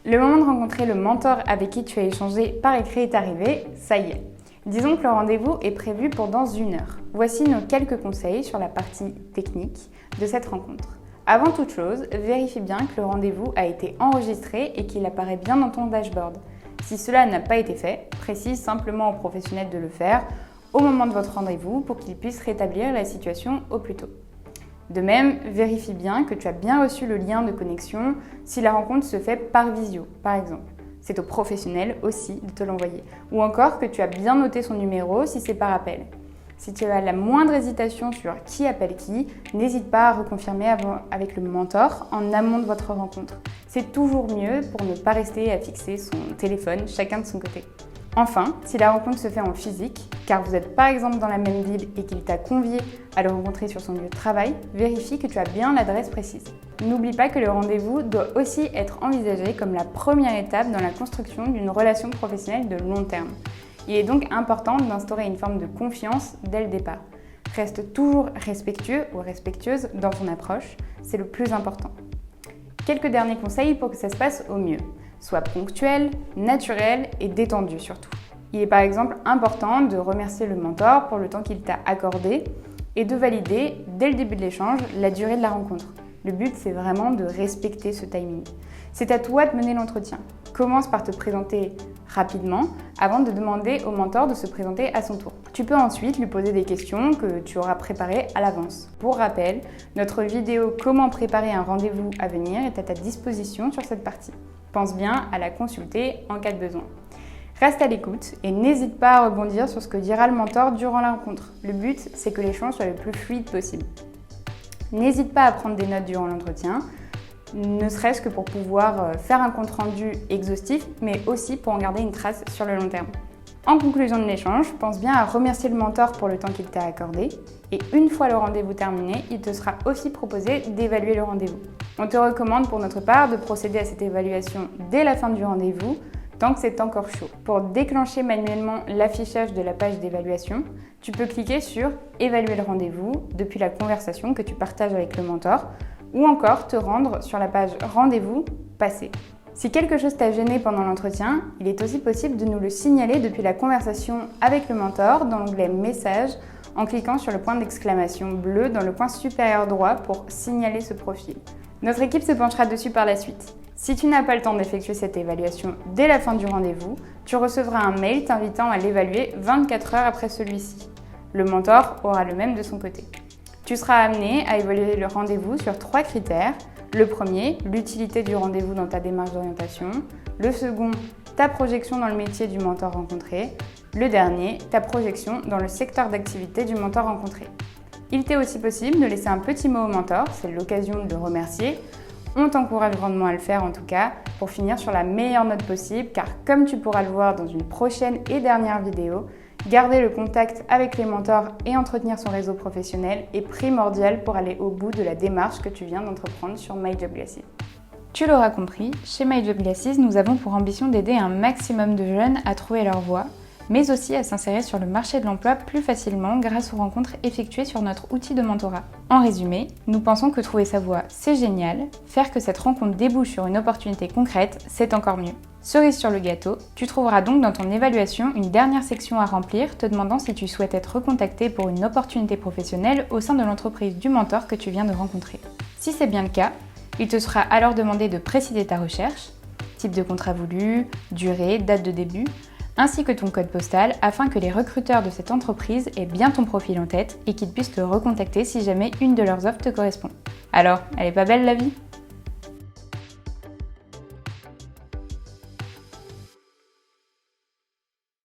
Le moment de rencontrer le mentor avec qui tu as échangé par écrit est arrivé, ça y est. Disons que le rendez-vous est prévu pour dans 1 heure. Voici nos quelques conseils sur la partie technique de cette rencontre. Avant toute chose, vérifie bien que le rendez-vous a été enregistré et qu'il apparaît bien dans ton dashboard. Si cela n'a pas été fait, précise simplement au professionnel de le faire au moment de votre rendez-vous pour qu'il puisse rétablir la situation au plus tôt. De même, vérifie bien que tu as bien reçu le lien de connexion si la rencontre se fait par visio, par exemple. C'est au professionnel aussi de te l'envoyer. Ou encore que tu as bien noté son numéro si c'est par appel. Si tu as la moindre hésitation sur qui appelle qui, n'hésite pas à reconfirmer avec le mentor en amont de votre rencontre. C'est toujours mieux pour ne pas rester à fixer son téléphone chacun de son côté. Enfin, si la rencontre se fait en physique, car vous êtes par exemple dans la même ville et qu'il t'a convié à le rencontrer sur son lieu de travail, vérifie que tu as bien l'adresse précise. N'oublie pas que le rendez-vous doit aussi être envisagé comme la première étape dans la construction d'une relation professionnelle de long terme. Il est donc important d'instaurer une forme de confiance dès le départ. Reste toujours respectueux ou respectueuse dans ton approche, c'est le plus important. Quelques derniers conseils pour que ça se passe au mieux. Sois ponctuel, naturel et détendu surtout. Il est par exemple important de remercier le mentor pour le temps qu'il t'a accordé et de valider dès le début de l'échange la durée de la rencontre. Le but, c'est vraiment de respecter ce timing. C'est à toi de mener l'entretien. Commence par te présenter rapidement avant de demander au mentor de se présenter à son tour. Tu peux ensuite lui poser des questions que tu auras préparées à l'avance. Pour rappel, notre vidéo « Comment préparer un rendez-vous à venir » est à ta disposition sur cette partie. Pense bien à la consulter en cas de besoin. Reste à l'écoute et n'hésite pas à rebondir sur ce que dira le mentor durant la rencontre. Le but, c'est que l'échange soit le plus fluide possible. N'hésite pas à prendre des notes durant l'entretien, ne serait-ce que pour pouvoir faire un compte-rendu exhaustif, mais aussi pour en garder une trace sur le long terme. En conclusion de l'échange, pense bien à remercier le mentor pour le temps qu'il t'a accordé et une fois le rendez-vous terminé, il te sera aussi proposé d'évaluer le rendez-vous. On te recommande pour notre part de procéder à cette évaluation dès la fin du rendez-vous, tant que c'est encore chaud. Pour déclencher manuellement l'affichage de la page d'évaluation, tu peux cliquer sur « Évaluer le rendez-vous » depuis la conversation que tu partages avec le mentor ou encore te rendre sur la page « Rendez-vous passé ». Si quelque chose t'a gêné pendant l'entretien, il est aussi possible de nous le signaler depuis la conversation avec le mentor dans l'onglet « Messages » en cliquant sur le point d'exclamation bleu dans le coin supérieur droit pour signaler ce profil. Notre équipe se penchera dessus par la suite. Si tu n'as pas le temps d'effectuer cette évaluation dès la fin du rendez-vous, tu recevras un mail t'invitant à l'évaluer 24 heures après celui-ci. Le mentor aura le même de son côté. Tu seras amené à évaluer le rendez-vous sur 3 critères. Le premier, l'utilité du rendez-vous dans ta démarche d'orientation. Le second, ta projection dans le métier du mentor rencontré. Le dernier, ta projection dans le secteur d'activité du mentor rencontré. Il t'est aussi possible de laisser un petit mot au mentor, c'est l'occasion de le remercier. On t'encourage grandement à le faire en tout cas, pour finir sur la meilleure note possible, car comme tu pourras le voir dans une prochaine et dernière vidéo, garder le contact avec les mentors et entretenir son réseau professionnel est primordial pour aller au bout de la démarche que tu viens d'entreprendre sur MyJobGlasses. Tu l'auras compris, chez MyJobGlasses, nous avons pour ambition d'aider un maximum de jeunes à trouver leur voie, mais aussi à s'insérer sur le marché de l'emploi plus facilement grâce aux rencontres effectuées sur notre outil de mentorat. En résumé, nous pensons que trouver sa voie, c'est génial, faire que cette rencontre débouche sur une opportunité concrète, c'est encore mieux. Cerise sur le gâteau, tu trouveras donc dans ton évaluation une dernière section à remplir te demandant si tu souhaites être recontacté pour une opportunité professionnelle au sein de l'entreprise du mentor que tu viens de rencontrer. Si c'est bien le cas, il te sera alors demandé de préciser ta recherche, type de contrat voulu, durée, date de début, ainsi que ton code postal afin que les recruteurs de cette entreprise aient bien ton profil en tête et qu'ils puissent te recontacter si jamais une de leurs offres te correspond. Alors, elle est pas belle la vie ?